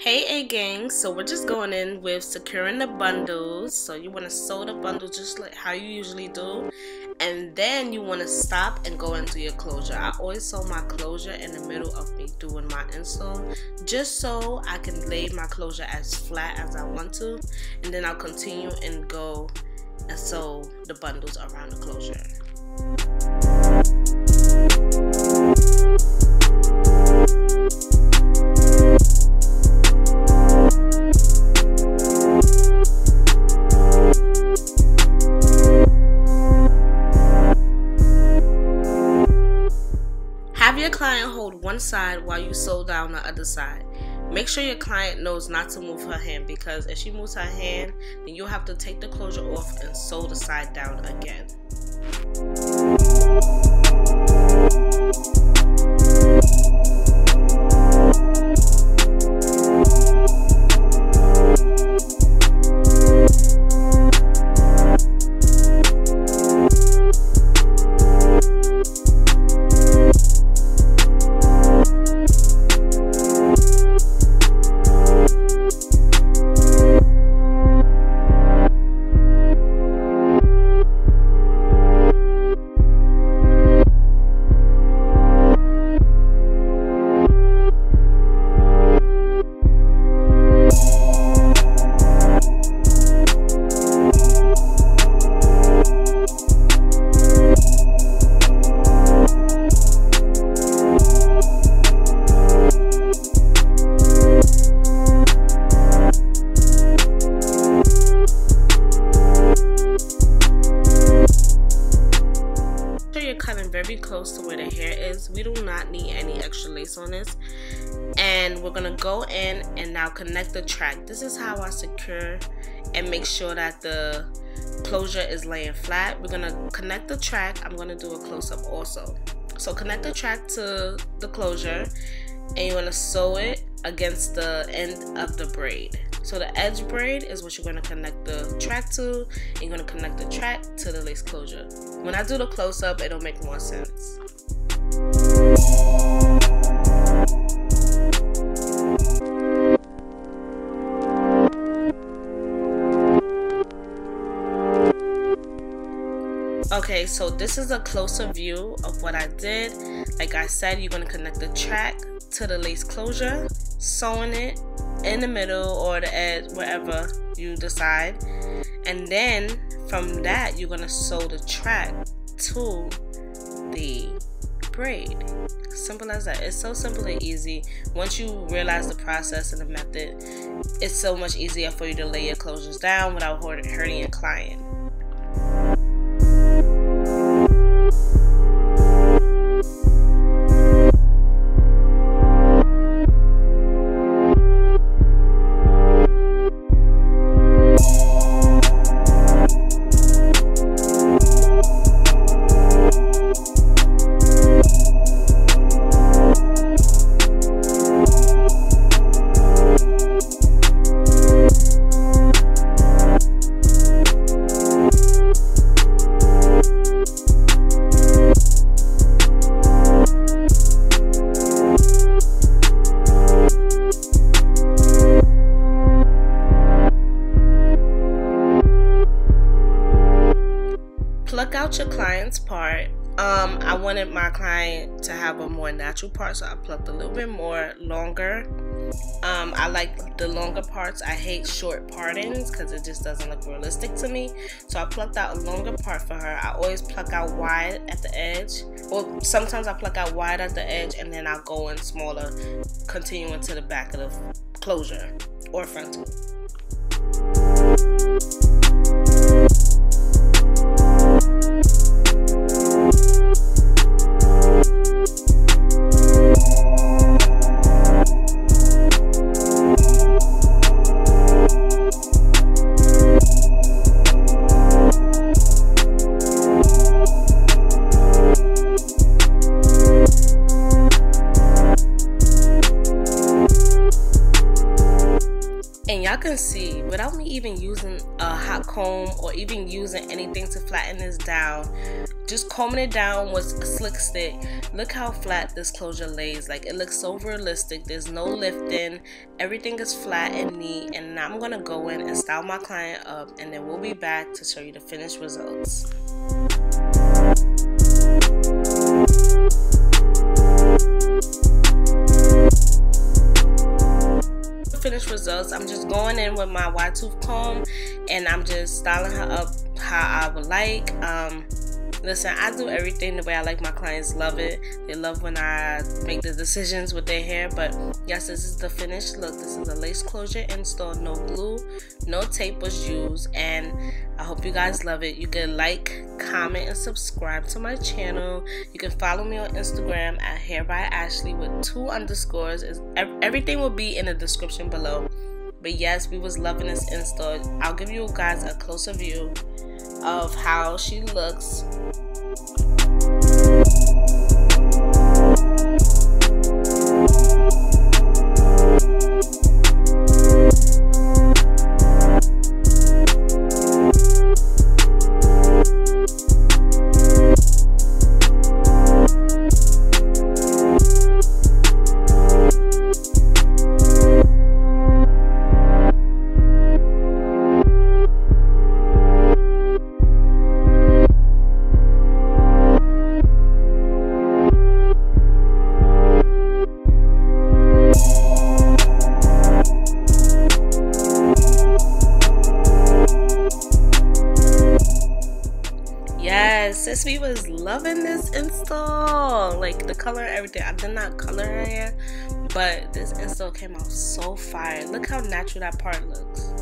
Hey gang, so we're just going in with securing the bundles. So you want to sew the bundle just like how you usually do, and then you want to stop and go into your closure. I always sew my closure in the middle of me doing my install, just so I can lay my closure as flat as I want to, and then I'll continue and go and sew the bundles around the closure. Have your client hold one side while you sew down the other side. Make sure your client knows not to move her hand, because if she moves her hand, then you'll have to take the closure off and sew the side down again. Cutting very close to where the hair is. We do not need any extra lace on this, and we're gonna go in and now connect the track. This is how I secure and make sure that the closure is laying flat. We're gonna connect the track. I'm gonna do a close-up also. So connect the track to the closure, and you want to sew it against the end of the braid. So the edge braid is what you're going to connect the track to, and you're going to connect the track to the lace closure. When I do the close-up, it'll make more sense. Okay, so this is a closer view of what I did. Like I said, you're going to connect the track to the lace closure, sewing it in the middle or the edge, wherever you decide, and then from that you're going to sew the track to the braid. Simple as that. It's so simple and easy. Once you realize the process and the method, it's so much easier for you to lay your closures down without hurting your client. Pluck out your client's part. I wanted my client to have a more natural part, so I plucked a little bit more longer. I like the longer parts. I hate short partings because it just doesn't look realistic to me. So I plucked out a longer part for her. I always pluck out wide at the edge. Well, sometimes I pluck out wide at the edge and then I'll go in smaller, continuing to the back of the closure or frontal. y'all can see, without me even using a hot comb or even using anything to flatten this down, just combing it down with a slick stick, look how flat this closure lays. Like, it looks so realistic. There's no lifting, everything is flat and neat. And now I'm gonna go in and style my client up, and then we'll be back to show you the finished results. Finished results, I'm just going in with my wide tooth comb and I'm just styling her up how I would like. Listen, I do everything the way I like. My clients love it. They love when I make the decisions with their hair. But yes, this is the finished look. This is a lace closure install. No glue, no tape was used, and I hope you guys love it. You can like, comment, and subscribe to my channel. You can follow me on Instagram at Hair by Ashley with 2 underscores. Everything will be in the description below. But yes, we was loving this install. I'll give you guys a closer view of how she looks. Since we was loving this install, like the color and everything, I did not color her hair, but this install came out so fire. Look how natural that part looks.